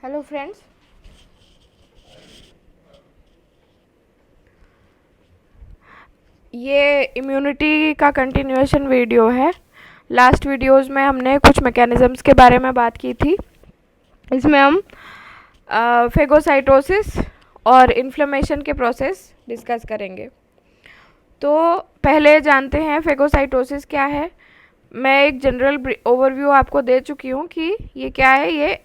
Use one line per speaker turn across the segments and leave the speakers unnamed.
Hello friends, ये immunity का continuation video है। लास्ट वीडियोस में हमने कुछ मैकेनिज़म्स के बारे में बात की थी। इसमें हम फेगोसाइटोसिस और इन्फ्लेमेशन के प्रोसेस डिस्कस करेंगे। तो पहले जानते हैं फेगोसाइटोसिस क्या है। मैं एक जनरल ओवरव्यू आपको दे चुकी हूँ कि ये क्या है। ये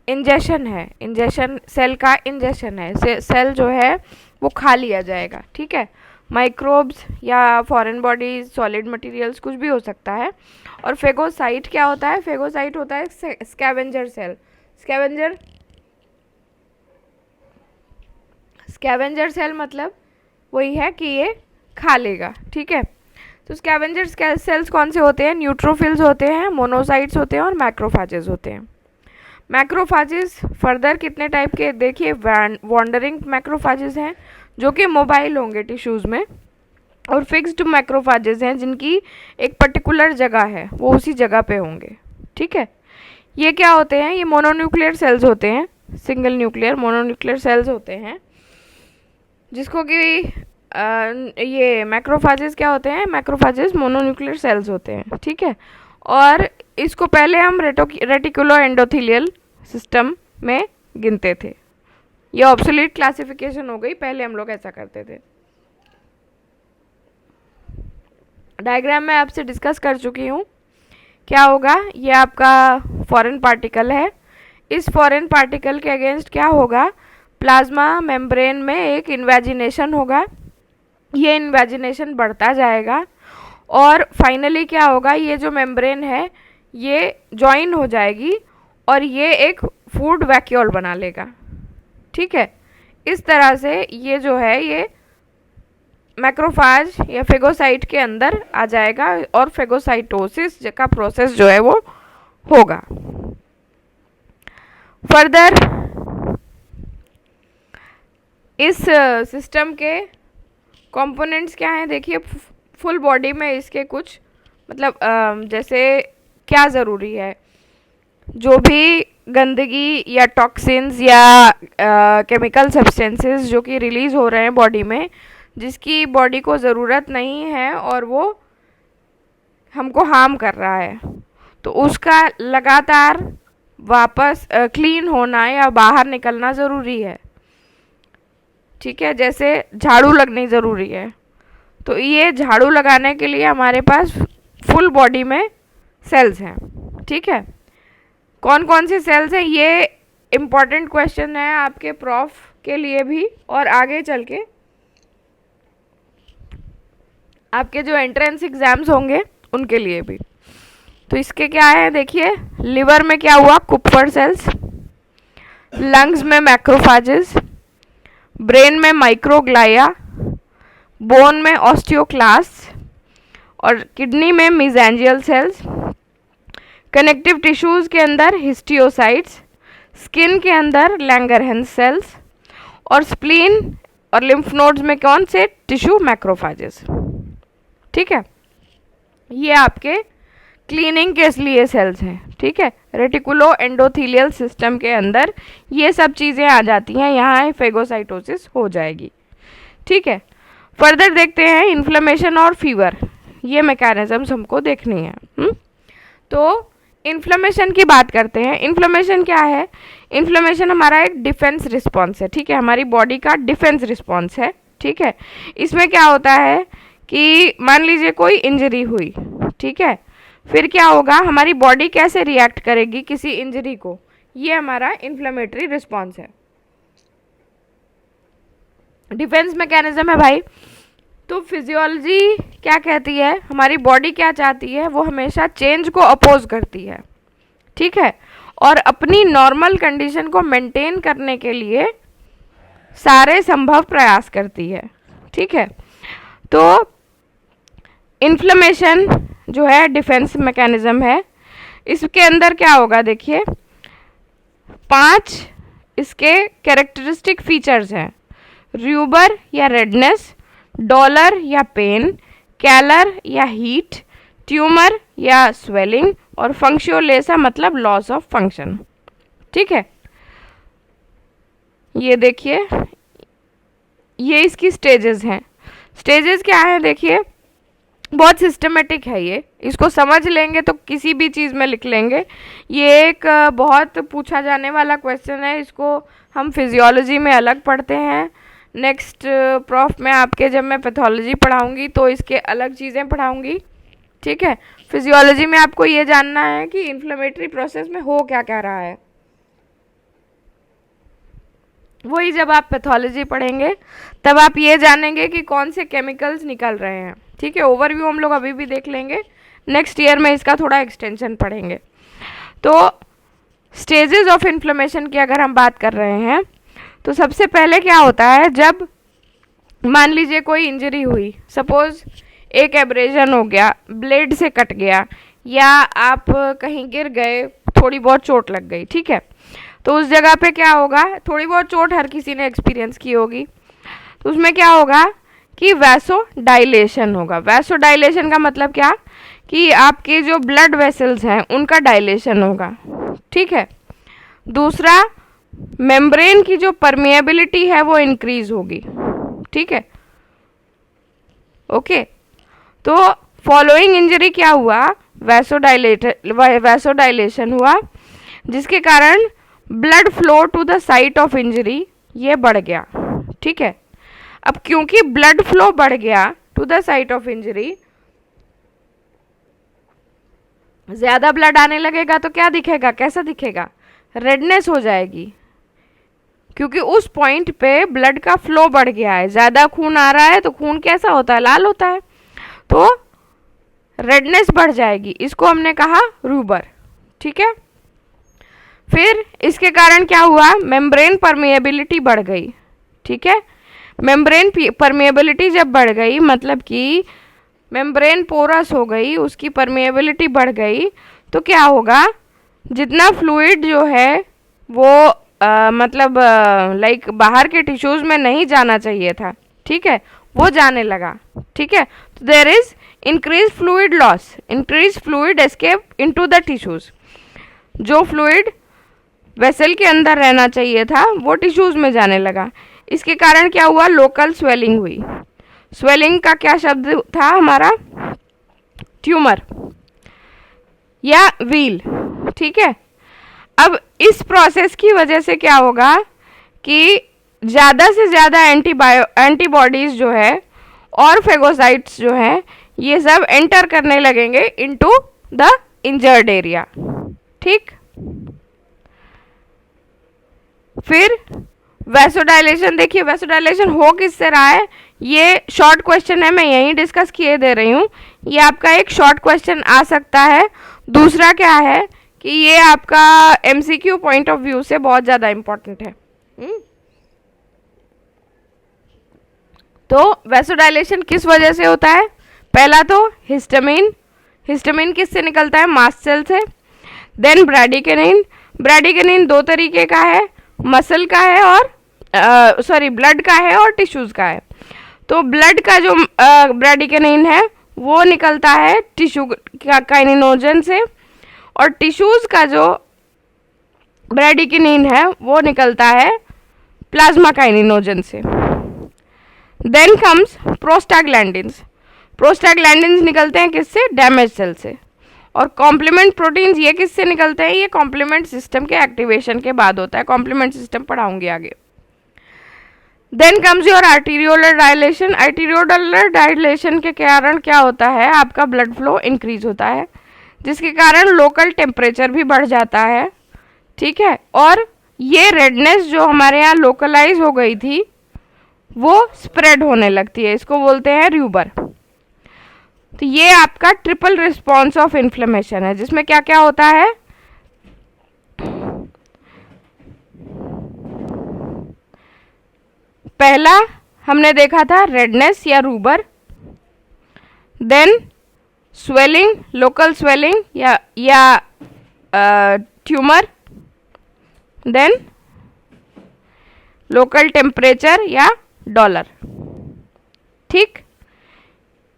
इंजेशन है, इंजेशन सेल का इंजेशन है। सेल जो है वो खा लिया जाएगा, ठीक है। माइक्रोब्स या फॉरेन बॉडीज, सॉलिड मटेरियल्स, कुछ भी हो सकता है। और फेगोसाइट क्या होता है? फेगोसाइट होता है स्कैवेंजर सेल। स्कैवेंजर सेल मतलब वही है कि ये खा लेगा, ठीक है। तो स्कैवेंजर सेल्स कौन से होते हैं? न्यूट्रोफिल्स होते हैं, मोनोसाइट्स होते हैं और मैक्रोफाजेस होते हैं। मैक्रोफाजेस फर्दर कितने टाइप के देखिए, वॉन्डरिंग मैक्रोफाजेस हैं जो कि मोबाइल होंगे टिश्यूज़ में, और फिक्स्ड मैक्रोफाजेस हैं जिनकी एक पर्टिकुलर जगह है, वो उसी जगह पे होंगे, ठीक है। ये क्या होते हैं? ये मोनोन्यूक्लियर सेल्स होते हैं, सिंगल न्यूक्लियर मोनोन्यूक्लियर सेल्स होते हैं, जिसको कि ये मैक्रोफाजेस क्या होते हैं? मैक्रोफाजेस मोनोन्यूक्लियर सेल्स होते हैं, ठीक है। और इसको पहले हम रेटिकुलो एंडोथीलियल सिस्टम में गिनते थे। ये ऑब्सोलीट क्लासिफिकेशन हो गई, पहले हम लोग ऐसा करते थे। डायग्राम में आपसे डिस्कस कर चुकी हूँ। क्या होगा? ये आपका फॉरेन पार्टिकल है। इस फॉरेन पार्टिकल के अगेंस्ट क्या होगा? प्लाज्मा मेम्ब्रेन में एक इन्वेजिनेशन होगा। ये इन्वेजिनेशन बढ़ता जाएगा और फाइनली क्या होगा? ये जो मेम्ब्रेन है ये जॉइन हो जाएगी और ये एक फूड वैक्यूल बना लेगा, ठीक है। इस तरह से ये जो है ये मैक्रोफाज या फेगोसाइट के अंदर आ जाएगा और फेगोसाइटोसिस का प्रोसेस जो है वो होगा। फर्दर इस सिस्टम के कंपोनेंट्स क्या हैं? देखिए, फुल बॉडी में इसके कुछ मतलब जैसे क्या ज़रूरी है, जो भी गंदगी या टॉक्सिन्स या केमिकल सब्सटेंसेस जो कि रिलीज़ हो रहे हैं बॉडी में, जिसकी बॉडी को ज़रूरत नहीं है और वो हमको हार्म कर रहा है, तो उसका लगातार वापस क्लीन होना या बाहर निकलना ज़रूरी है, ठीक है। जैसे झाड़ू लगनी ज़रूरी है, तो ये झाड़ू लगाने के लिए हमारे पास फुल बॉडी में सेल्स हैं, ठीक है। कौन कौन से सेल्स हैं? ये इम्पॉर्टेंट क्वेश्चन है आपके प्रॉफ के लिए भी और आगे चल के आपके जो एंट्रेंस एग्जाम्स होंगे उनके लिए भी। तो इसके क्या है? देखिए, लिवर में क्या हुआ? कुपर सेल्स, लंग्स में मैक्रोफाजेस, ब्रेन में माइक्रोग्लाया, बोन में ऑस्टियोक्लास्ट और किडनी में मिजेंजियल सेल्स, कनेक्टिव टिश्यूज के अंदर हिस्टियोसाइट्स, स्किन के अंदर लैंगरहैंस सेल्स और स्प्लीन और लिम्फ नोड्स में कौन से? टिश्यू मैक्रोफाजेस, ठीक है। ये आपके क्लीनिंग के लिए सेल्स हैं, ठीक है। रेटिकुलो एंडोथीलियल सिस्टम के अंदर ये सब चीज़ें आ जाती हैं, यहाँ फेगोसाइटोसिस हो जाएगी, ठीक है। फर्दर देखते हैं इन्फ्लेमेशन और फीवर, ये मैकेनिज्म्स हमको देखनी है। तो इन्फ्लेमेशन की बात करते हैं। इन्फ्लेमेशन क्या है? इन्फ्लेमेशन हमारा एक डिफेंस रिस्पॉन्स है, ठीक है, हमारी बॉडी का डिफेंस रिस्पॉन्स है, ठीक है। इसमें क्या होता है कि मान लीजिए कोई इंजरी हुई, ठीक है, फिर क्या होगा? हमारी बॉडी कैसे रिएक्ट करेगी किसी इंजरी को? ये हमारा इन्फ्लेमेटरी रिस्पॉन्स है, डिफेंस मैकेनिज्म है भाई। तो फिजियोलॉजी क्या कहती है? हमारी बॉडी क्या चाहती है? वो हमेशा चेंज को अपोज करती है, ठीक है, और अपनी नॉर्मल कंडीशन को मेंटेन करने के लिए सारे संभव प्रयास करती है, ठीक है। तो इन्फ्लेमेशन जो है डिफेंस मैकेनिज्म है। इसके अंदर क्या होगा? देखिए, 5 इसके कैरेक्टरिस्टिक फीचर्स हैं। र्यूबर या रेडनेस, डॉलर या पेन, कैलर या हीट, ट्यूमर या स्वेलिंग और फंक्शियोलेसा मतलब लॉस ऑफ फंक्शन, ठीक है। ये देखिए, ये इसकी स्टेजेस हैं। स्टेजेस क्या है देखिए, बहुत सिस्टमेटिक है ये, इसको समझ लेंगे तो किसी भी चीज़ में लिख लेंगे। ये एक बहुत पूछा जाने वाला क्वेश्चन है, इसको हम फिजियोलॉजी में अलग पढ़ते हैं। नेक्स्ट प्रॉफ में आपके जब मैं पैथोलॉजी पढ़ाऊंगी तो इसके अलग चीज़ें पढ़ाऊंगी, ठीक है। फिजियोलॉजी में आपको ये जानना है कि इन्फ्लेमेटरी प्रोसेस में हो क्या क्या रहा है, वही जब आप पैथोलॉजी पढ़ेंगे तब आप ये जानेंगे कि कौन से केमिकल्स निकल रहे हैं, ठीक है। ओवरव्यू हम लोग अभी भी देख लेंगे, नेक्स्ट ईयर में इसका थोड़ा एक्सटेंशन पढ़ेंगे। तो स्टेजेस ऑफ इन्फ्लेमेशन की अगर हम बात कर रहे हैं तो सबसे पहले क्या होता है, जब मान लीजिए कोई इंजरी हुई, सपोज एक एब्रेजन हो गया, ब्लेड से कट गया, या आप कहीं गिर गए, थोड़ी बहुत चोट लग गई, ठीक है। तो उस जगह पे क्या होगा, थोड़ी बहुत चोट हर किसी ने एक्सपीरियंस की होगी, तो उसमें क्या होगा कि वैसो डायलेशन होगा। वैसो डायलेशन का मतलब क्या, कि आपके जो ब्लड वेसल्स हैं उनका डायलेशन होगा, ठीक है। दूसरा, मेम्ब्रेन की जो परमिएबिलिटी है वो इंक्रीज होगी, ठीक है, ओके। तो फॉलोइंग इंजरी क्या हुआ, वैसोडाइलेशन हुआ, जिसके कारण blood flow to the site of injury ये बढ़ गया, ठीक है। अब क्योंकि ब्लड फ्लो बढ़ गया to the site of injury, ज्यादा ब्लड आने लगेगा तो क्या दिखेगा, कैसा दिखेगा, रेडनेस हो जाएगी, क्योंकि उस पॉइंट पे ब्लड का फ्लो बढ़ गया है, ज्यादा खून आ रहा है तो खून कैसा होता है, लाल होता है, तो रेडनेस बढ़ जाएगी, इसको हमने कहा रूबर, ठीक है। फिर इसके कारण क्या हुआ, मेम्ब्रेन परमिएबिलिटी बढ़ गई, ठीक है। मेम्ब्रेन परमिएबिलिटी जब बढ़ गई, मतलब कि मेम्ब्रेन पोरस हो गई, उसकी परमिएबिलिटी बढ़ गई, तो क्या होगा, जितना फ्लूइड जो है वो मतलब लाइक बाहर के टिश्यूज में नहीं जाना चाहिए था, ठीक है, वो जाने लगा, ठीक है। तो there is increase fluid loss, increase fluid escape into the tissues. जो फ्लूइड वेसल के अंदर रहना चाहिए था वो टिश्यूज में जाने लगा। इसके कारण क्या हुआ, लोकल स्वेलिंग हुई। स्वेलिंग का क्या शब्द था हमारा, ट्यूमर या व्हील, ठीक है। अब इस प्रोसेस की वजह से क्या होगा कि ज़्यादा से ज़्यादा एंटीबॉडीज जो है और फेगोसाइट्स जो है ये सब एंटर करने लगेंगे इनटू द इंजर्ड एरिया, ठीक। फिर वैसोडाइलेशन, देखिए वैसोडाइलेशन हो किससे रहा है, ये शॉर्ट क्वेश्चन है, मैं यहीं डिस्कस किए दे रही हूँ, ये आपका एक शॉर्ट क्वेश्चन आ सकता है। दूसरा क्या है कि ये आपका एमसीक्यू पॉइंट ऑफ व्यू से बहुत ज़्यादा इम्पोर्टेंट है। तो वैसोडाइलेशन किस वजह से होता है, पहला तो हिस्टामिन, हिस्टामिन किससे निकलता है, मास्ट सेल से। देन ब्रैडिकनिन, ब्रैडिकनिन दो तरीके का है, मसल का है और ब्लड का है और टिश्यूज का है। तो ब्लड का जो ब्रैडिकनिन है वो निकलता है टिश्यू काइनिनोजन से, और टिश्यूज का जो ब्रैडिकनिन है वो निकलता है प्लाज्मा काइनिनोजन से। देन कम्स प्रोस्टाग्लैंडिन्स, प्रोस्टाग्लैंडिन्स निकलते हैं किससे, डैमेज सेल से। और कॉम्प्लीमेंट प्रोटीन्स ये किससे निकलते हैं, ये कॉम्प्लीमेंट सिस्टम के एक्टिवेशन के बाद होता है, कॉम्प्लीमेंट सिस्टम पढ़ाऊंगी आगे। Then comes your arteriolar dilation, arteriolar dilation के कारण क्या होता है, आपका ब्लड फ्लो इंक्रीज होता है, जिसके कारण लोकल टेम्परेचर भी बढ़ जाता है, ठीक है। और ये रेडनेस जो हमारे यहाँ लोकलाइज हो गई थी वो स्प्रेड होने लगती है, इसको बोलते हैं रूबर। तो ये आपका ट्रिपल रिस्पॉन्स ऑफ इन्फ्लेमेशन है, जिसमें क्या क्या होता है, पहला हमने देखा था रेडनेस या रूबर, देन स्वेलिंग, लोकल स्वेलिंग या ट्यूमर, देन लोकल टेम्परेचर या डॉलर, ठीक।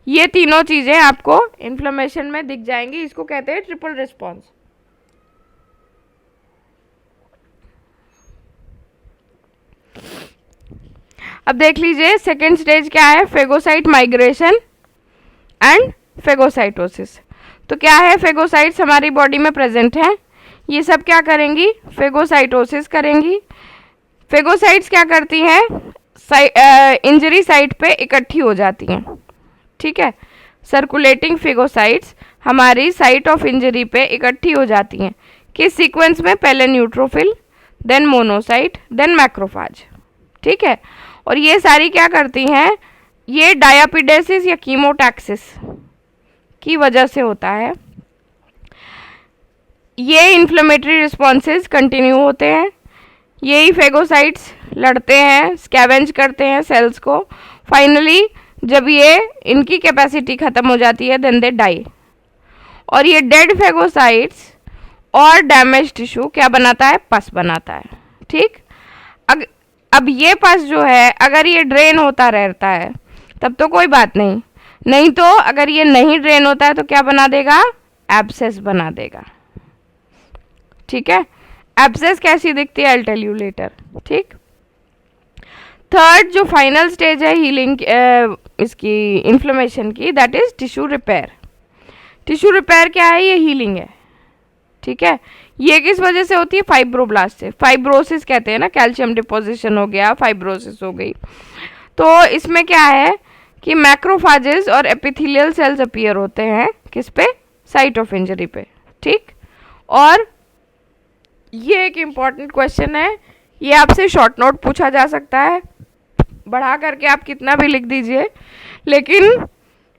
ये तीनों चीजें आपको इन्फ्लेमेशन में दिख जाएंगी, इसको कहते हैं ट्रिपल रिस्पॉन्स। अब देख लीजिए सेकेंड स्टेज क्या है, फेगोसाइट माइग्रेशन एंड फेगोसाइटोसिस। तो क्या है, फेगोसाइट्स हमारी बॉडी में प्रेजेंट हैं, ये सब क्या करेंगी, फेगोसाइटोसिस करेंगी। फेगोसाइट्स क्या करती हैं, इंजरी साइट पे इकट्ठी हो जाती हैं, ठीक है। सर्कुलेटिंग फेगोसाइट्स हमारी साइट ऑफ इंजरी पे इकट्ठी हो जाती हैं, किस सीक्वेंस में, पहले neutrophil, then monocyte, then macrophage, ठीक है। और ये सारी क्या करती हैं, ये डायापिडेसिस या कीमोटैक्सिस की वजह से होता है। ये इन्फ्लेमेटरी रिस्पॉन्सेज कंटिन्यू होते हैं, यही फेगोसाइट्स लड़ते हैं, स्कैवेंज करते हैं सेल्स को। फाइनली जब ये इनकी कैपेसिटी ख़त्म हो जाती है देन दे डाई। और ये डेड फेगोसाइट्स और डैमेज टिश्यू क्या बनाता है, पस बनाता है, ठीक। अब ये पस जो है अगर ये ड्रेन होता रहता है तब तो कोई बात नहीं, नहीं तो अगर ये नहीं ड्रेन होता है तो क्या बना देगा, एब्सेस बना देगा, ठीक है। एब्सेस कैसी दिखती है, I will tell you later, ठीक। थर्ड जो फाइनल स्टेज है हीलिंग इसकी इन्फ्लेमेशन की, that is tissue repair. Tissue repair क्या है, ये हीलिंग है, ठीक है। ये किस वजह से होती है, फाइब्रोब्लास्ट से, फाइब्रोसिस कहते हैं ना, कैल्शियम डिपोजिशन हो गया, फाइब्रोसिस हो गई। तो इसमें क्या है कि मैक्रोफाजेस और एपिथेलियल सेल्स अपीयर होते हैं किस पे, साइट ऑफ इंजरी पे, ठीक। और ये एक इम्पॉर्टेंट क्वेश्चन है, ये आपसे शॉर्ट नोट पूछा जा सकता है, बढ़ा करके आप कितना भी लिख दीजिए, लेकिन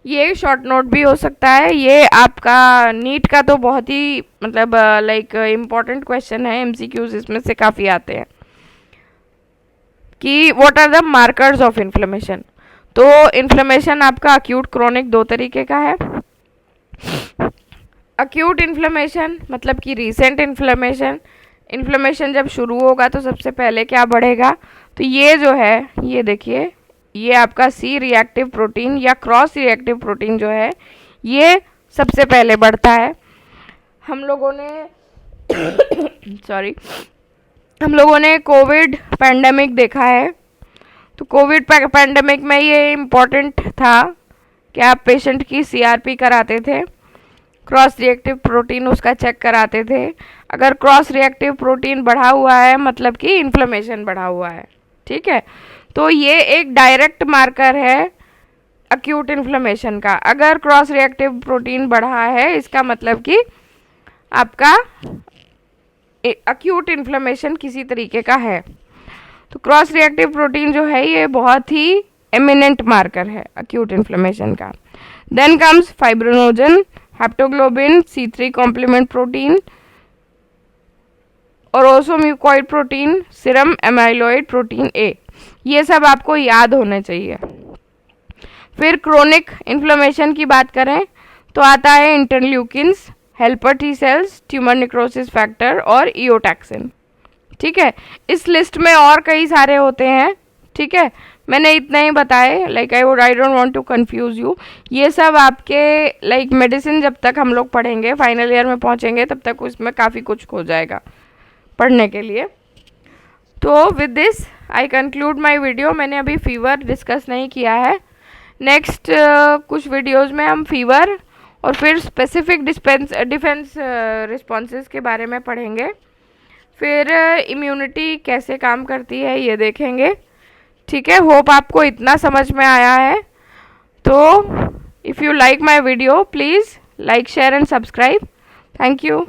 ये शॉर्ट नोट भी हो सकता है। ये आपका नीट का तो बहुत ही मतलब लाइक इम्पॉर्टेंट क्वेश्चन है, एमसीक्यूज इसमें से काफ़ी आते हैं कि what are the markers of inflammation. तो इन्फ्लेमेशन आपका अक्यूट क्रोनिक दो तरीके का है। अक्यूट इन्फ्लेमेशन मतलब कि रीसेंट इन्फ्लेमेशन, इन्फ्लेमेशन जब शुरू होगा तो सबसे पहले क्या बढ़ेगा, तो ये जो है, ये देखिए, ये आपका सी रिएक्टिव प्रोटीन या क्रॉस रिएक्टिव प्रोटीन जो है ये सबसे पहले बढ़ता है। हम लोगों ने सॉरी हम लोगों ने कोविड पैंडेमिक देखा है, तो कोविड पैंडेमिक में ये इम्पॉर्टेंट था कि आप पेशेंट की सीआरपी कराते थे, क्रॉस रिएक्टिव प्रोटीन उसका चेक कराते थे। अगर क्रॉस रिएक्टिव प्रोटीन बढ़ा हुआ है मतलब कि इन्फ्लेमेशन बढ़ा हुआ है, ठीक है। तो ये एक डायरेक्ट मार्कर है अक्यूट इन्फ्लेमेशन का। अगर क्रॉस रिएक्टिव प्रोटीन बढ़ा है इसका मतलब कि आपका अक्यूट इन्फ्लेमेशन किसी तरीके का है। तो क्रॉस रिएक्टिव प्रोटीन जो है ये बहुत ही एमिनेंट मार्कर है अक्यूट इन्फ्लेमेशन का। Then comes fibrinogen, haptoglobin, C3 complement protein और orosomucoid protein, serum amyloid protein A, ये सब आपको याद होने चाहिए। फिर क्रोनिक इन्फ्लेमेशन की बात करें तो आता है interleukins, helper T cells, tumour necrosis factor और ईओटैक्सिन, ठीक है। इस लिस्ट में और कई सारे होते हैं, ठीक है, मैंने इतना ही बताए, like I don't want to confuse you. ये सब आपके लाइक मेडिसिन जब तक हम लोग पढ़ेंगे, फाइनल ईयर में पहुंचेंगे, तब तक उसमें काफ़ी कुछ हो जाएगा पढ़ने के लिए। तो with this I conclude my video. मैंने अभी फीवर डिस्कस नहीं किया है, नेक्स्ट कुछ वीडियोज़ में हम फीवर और फिर स्पेसिफिक डिफेंस रिस्पॉन्सेज के बारे में पढ़ेंगे, फिर इम्यूनिटी कैसे काम करती है ये देखेंगे, ठीक है। होप आपको इतना समझ में आया है। तो if you like my video please like, share and subscribe. Thank you.